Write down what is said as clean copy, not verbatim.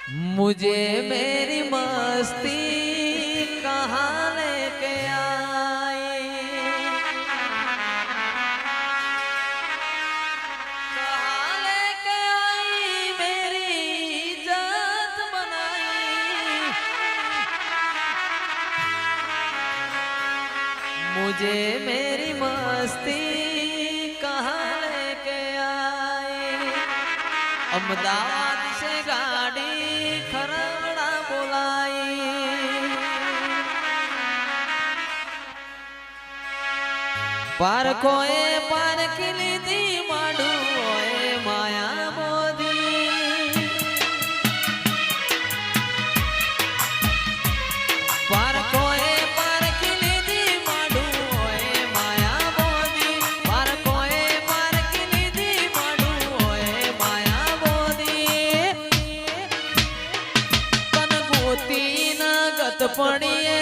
मुझे मेरी मस्ती कहाँ लेके आई, कहाँ लेके आई, मेरी इज्जत बनाई। मुझे मेरी मस्ती कहाँ लेके आई। अहमदाबाद से गाड़ी खरगड़ा बोलाई, पार कोए पार की लीधी माडू ओए माया मोदी। पार कोए पार की लीधी माडू ओए माया मोदी। पार कोए पार की लीधी माडू ओए माया मोदी। तन गोती न गत पड़िए